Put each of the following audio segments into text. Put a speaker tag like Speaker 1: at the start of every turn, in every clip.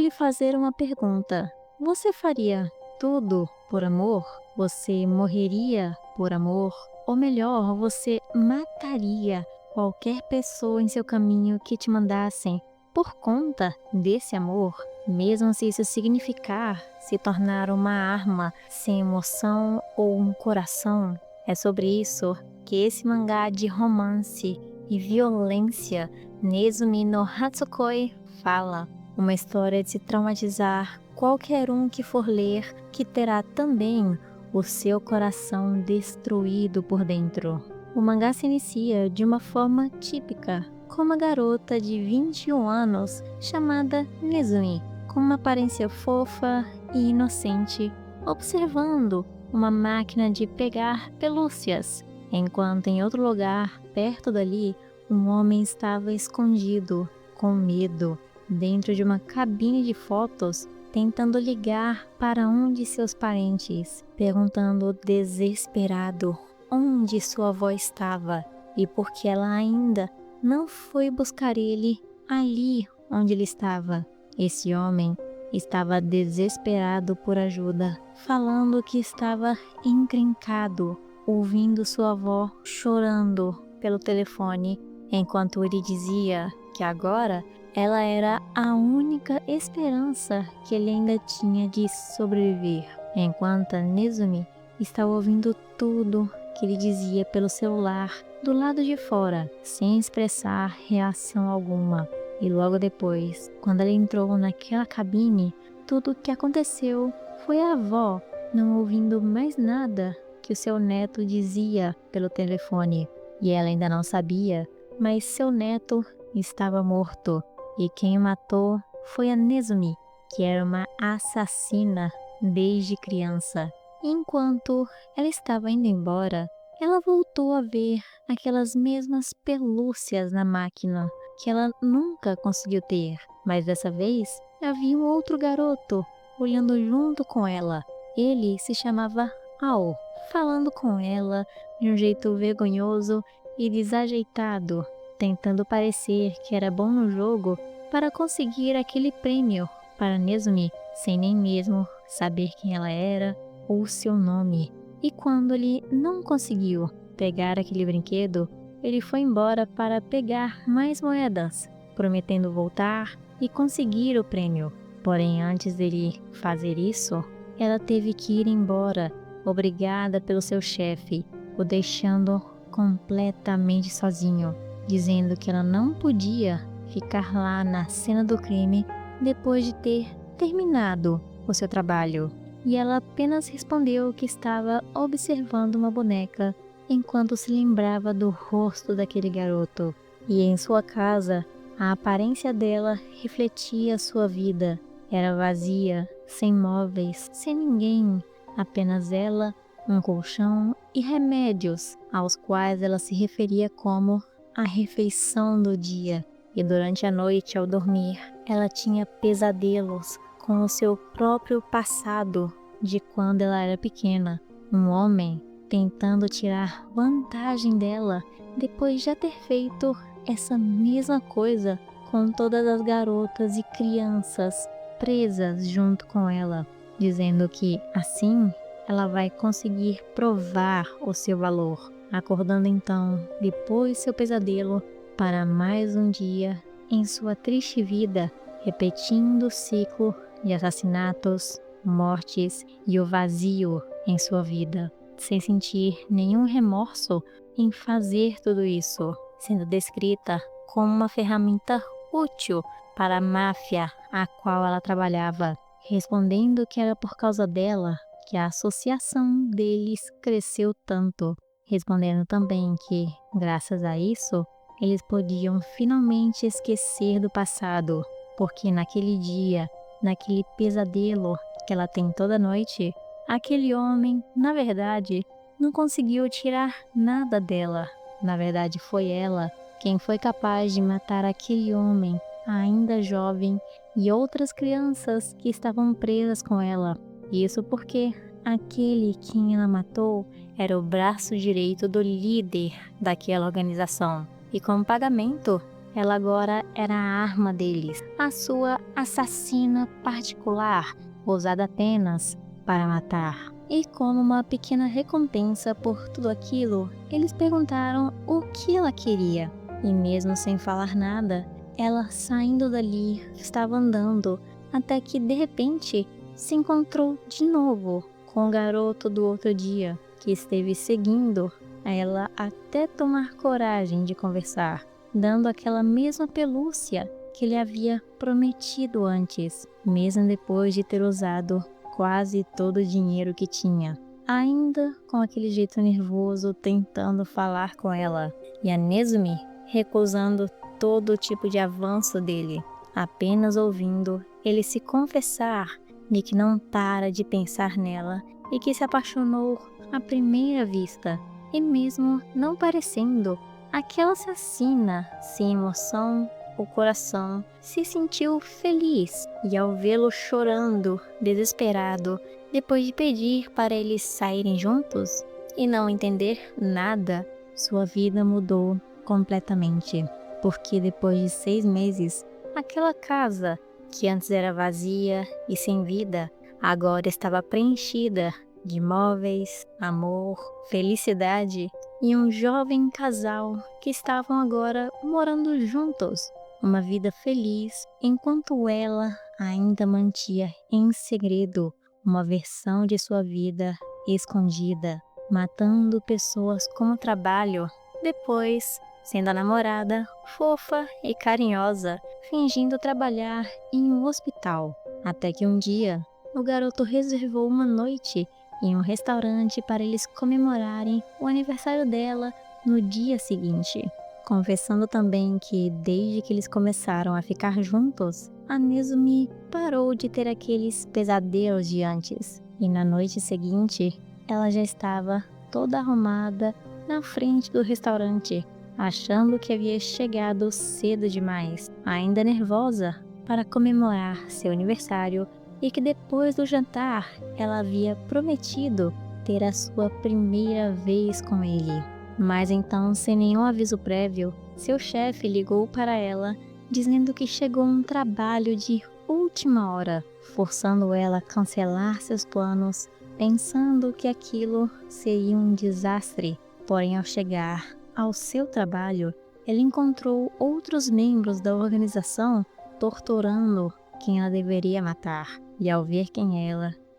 Speaker 1: lhe fazer uma pergunta. Você faria tudo por amor? Você morreria por amor? Ou melhor, você mataria qualquer pessoa em seu caminho que te mandassem por conta desse amor? Mesmo se isso significar se tornar uma arma sem emoção ou um coração? É sobre isso que esse mangá de romance e violência, Nezumi no Hatsukoi, fala. Uma história de se traumatizar qualquer um que for ler, que terá também o seu coração destruído por dentro. O mangá se inicia de uma forma típica, com uma garota de 21 anos chamada Nezumi, com uma aparência fofa e inocente, observando uma máquina de pegar pelúcias, enquanto em outro lugar, perto dali, um homem estava escondido, com medo, dentro de uma cabine de fotos, tentando ligar para um de seus parentes, perguntando desesperado onde sua avó estava e por que ela ainda não foi buscar ele ali onde ele estava. Esse homem estava desesperado por ajuda, falando que estava encrencado, ouvindo sua avó chorando pelo telefone, enquanto ele dizia que agora ela era a única esperança que ele ainda tinha de sobreviver. Enquanto a Nezumi estava ouvindo tudo que ele dizia pelo celular do lado de fora, sem expressar reação alguma. E logo depois, quando ela entrou naquela cabine, tudo o que aconteceu foi a avó não ouvindo mais nada que o seu neto dizia pelo telefone. E ela ainda não sabia, mas seu neto estava morto. E quem o matou foi a Nezumi, que era uma assassina desde criança. Enquanto ela estava indo embora, ela voltou a ver aquelas mesmas pelúcias na máquina que ela nunca conseguiu ter. Mas dessa vez havia um outro garoto olhando junto com ela. Ele se chamava Ao, falando com ela de um jeito vergonhoso e desajeitado, tentando parecer que era bom no jogo para conseguir aquele prêmio para Nezumi, sem nem mesmo saber quem ela era ou seu nome. E quando ele não conseguiu pegar aquele brinquedo, ele foi embora para pegar mais moedas, prometendo voltar e conseguir o prêmio. Porém, antes dele fazer isso, ela teve que ir embora, obrigada pelo seu chefe, o deixando completamente sozinho, dizendo que ela não podia ficar lá na cena do crime depois de ter terminado o seu trabalho. E ela apenas respondeu que estava observando uma boneca enquanto se lembrava do rosto daquele garoto. E em sua casa, a aparência dela refletia sua vida. Era vazia, sem móveis, sem ninguém, apenas ela, um colchão e remédios, aos quais ela se referia como a refeição do dia. E durante a noite, ao dormir, ela tinha pesadelos com o seu próprio passado de quando ela era pequena. Um homem tentando tirar vantagem dela depois de já ter feito essa mesma coisa com todas as garotas e crianças presas junto com ela, dizendo que assim ela vai conseguir provar o seu valor, acordando então depois seu pesadelo para mais um dia em sua triste vida, repetindo o ciclo de assassinatos, mortes e o vazio em sua vida, sem sentir nenhum remorso em fazer tudo isso, sendo descrita como uma ferramenta útil para a máfia a qual ela trabalhava, respondendo que era por causa dela que a associação deles cresceu tanto, respondendo também que, graças a isso, eles podiam finalmente esquecer do passado, porque naquele dia, naquele pesadelo que ela tem toda noite, aquele homem, na verdade, não conseguiu tirar nada dela. Na verdade, foi ela quem foi capaz de matar aquele homem, ainda jovem, e outras crianças que estavam presas com ela. Isso porque aquele quem ela matou era o braço direito do líder daquela organização. E como pagamento, Ela agora era a arma deles, a sua assassina particular, usada apenas para matar. E como uma pequena recompensa por tudo aquilo, eles perguntaram o que ela queria. E mesmo sem falar nada, ela saindo dali, estava andando, até que de repente se encontrou de novo com o garoto do outro dia, que esteve seguindo ela até tomar coragem de conversar, dando aquela mesma pelúcia que ele havia prometido antes, mesmo depois de ter usado quase todo o dinheiro que tinha. Ainda com aquele jeito nervoso tentando falar com ela, e a Nezumi recusando todo tipo de avanço dele, apenas ouvindo ele se confessar de que não para de pensar nela e que se apaixonou à primeira vista, e mesmo não parecendo aquela assassina sem emoção, o coração se sentiu feliz, e ao vê-lo chorando, desesperado, depois de pedir para eles saírem juntos e não entender nada, sua vida mudou completamente, porque depois de 6 meses, aquela casa que antes era vazia e sem vida, agora estava preenchida de móveis, amor, felicidade e um jovem casal que estavam agora morando juntos, uma vida feliz, enquanto ela ainda mantinha em segredo uma versão de sua vida escondida, matando pessoas como trabalho, depois sendo a namorada fofa e carinhosa, fingindo trabalhar em um hospital, até que um dia o garoto reservou uma noite em um restaurante para eles comemorarem o aniversário dela no dia seguinte, confessando também que desde que eles começaram a ficar juntos, a Nezumi parou de ter aqueles pesadelos de antes, e na noite seguinte ela já estava toda arrumada na frente do restaurante, achando que havia chegado cedo demais, ainda nervosa para comemorar seu aniversário, e que depois do jantar ela havia prometido ter a sua primeira vez com ele. Mas então, sem nenhum aviso prévio, seu chefe ligou para ela dizendo que chegou um trabalho de última hora, forçando ela a cancelar seus planos, pensando que aquilo seria um desastre. Porém, ao chegar ao seu trabalho, ele encontrou outros membros da organização torturando quem ela deveria matar. E ao ver quem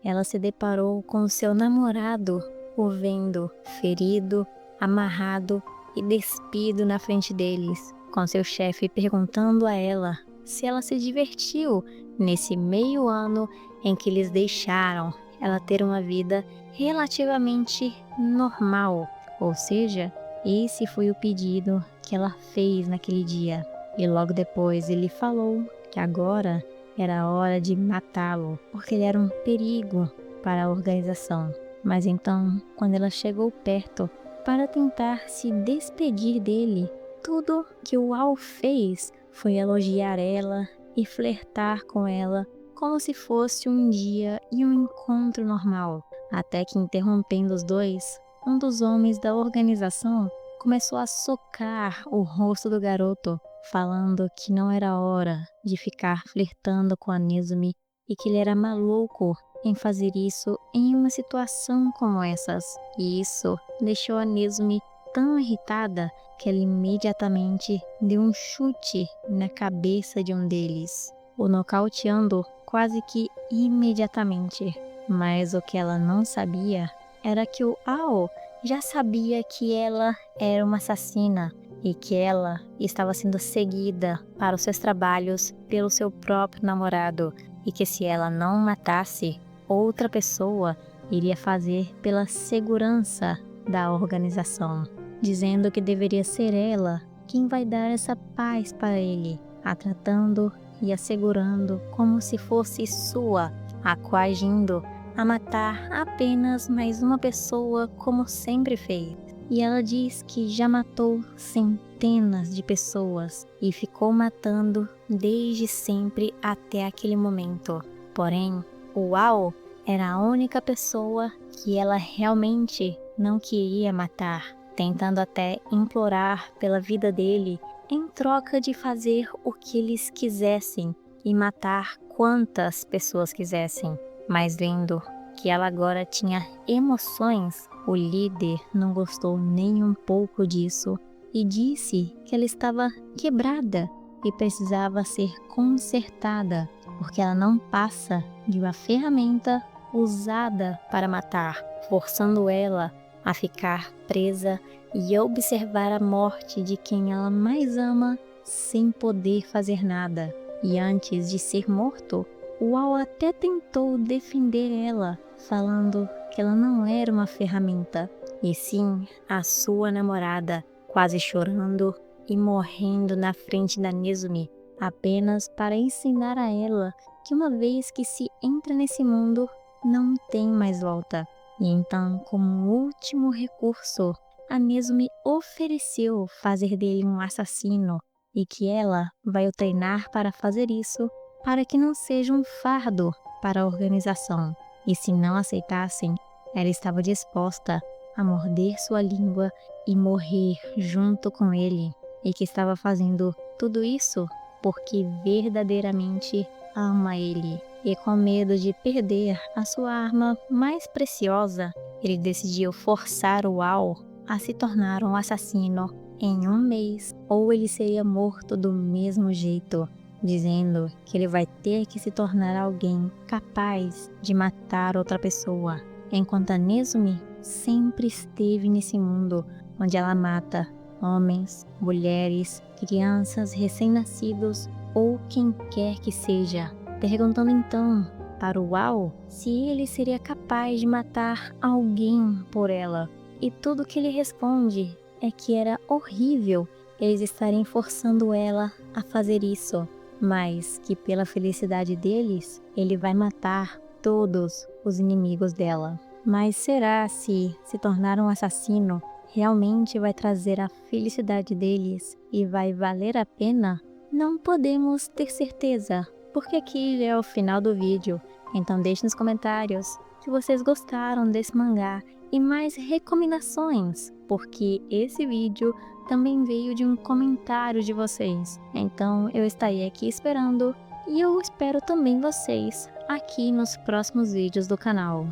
Speaker 1: ela se deparou com seu namorado, o vendo ferido, amarrado e despido na frente deles, com seu chefe perguntando a ela se ela se divertiu nesse meio ano em que eles deixaram ela ter uma vida relativamente normal, ou seja, esse foi o pedido que ela fez naquele dia. E logo depois ele falou que agora era a hora de matá-lo, porque ele era um perigo para a organização. Mas então, quando ela chegou perto para tentar se despedir dele, tudo que o Al fez foi elogiar ela e flertar com ela como se fosse um dia e um encontro normal, até que, interrompendo os dois, um dos homens da organização começou a socar o rosto do garoto, falando que não era hora de ficar flertando com a Nezumi e que ele era maluco em fazer isso em uma situação como essas. E isso deixou a Nezumi tão irritada que ela imediatamente deu um chute na cabeça de um deles, o nocauteando quase que imediatamente. Mas o que ela não sabia era que o Ao já sabia que ela era uma assassina e que ela estava sendo seguida para os seus trabalhos pelo seu próprio namorado, e que se ela não matasse, outra pessoa iria fazer pela segurança da organização, dizendo que deveria ser ela quem vai dar essa paz para ele, a tratando e assegurando como se fosse sua, a coagindo a matar apenas mais uma pessoa como sempre fez. E ela diz que já matou centenas de pessoas e ficou matando desde sempre até aquele momento. Porém, o Ao era a única pessoa que ela realmente não queria matar, tentando até implorar pela vida dele em troca de fazer o que eles quisessem e matar quantas pessoas quisessem. Mas vendo que ela agora tinha emoções, o líder não gostou nem um pouco disso e disse que ela estava quebrada e precisava ser consertada, porque ela não passa de uma ferramenta usada para matar, forçando ela a ficar presa e observar a morte de quem ela mais ama sem poder fazer nada. E antes de ser morto, o Al até tentou defender ela, falando que ela não era uma ferramenta, e sim a sua namorada, quase chorando e morrendo na frente da Nezumi, apenas para ensinar a ela que uma vez que se entra nesse mundo, não tem mais volta. E então, como último recurso, a Nezumi ofereceu fazer dele um assassino e que ela vai o treinar para fazer isso, para que não seja um fardo para a organização. E se não aceitassem, ela estava disposta a morder sua língua e morrer junto com ele, e que estava fazendo tudo isso porque verdadeiramente ama ele. E com medo de perder a sua arma mais preciosa, ele decidiu forçar o Al a se tornar um assassino em um mês, ou ele seria morto do mesmo jeito, dizendo que ele vai ter que se tornar alguém capaz de matar outra pessoa, enquanto a Nezumi sempre esteve nesse mundo onde ela mata homens, mulheres, crianças, recém-nascidos ou quem quer que seja, perguntando então para o Al se ele seria capaz de matar alguém por ela. E tudo que ele responde é que era horrível eles estarem forçando ela a fazer isso, mas que pela felicidade deles, ele vai matar todos os inimigos dela. Mas será se tornar um assassino realmente vai trazer a felicidade deles e vai valer a pena? Não podemos ter certeza, porque aqui é o final do vídeo. Então deixe nos comentários se vocês gostaram desse mangá e mais recomendações, porque esse vídeo também veio de um comentário de vocês. Então eu estarei aqui esperando e eu espero também vocês aqui nos próximos vídeos do canal.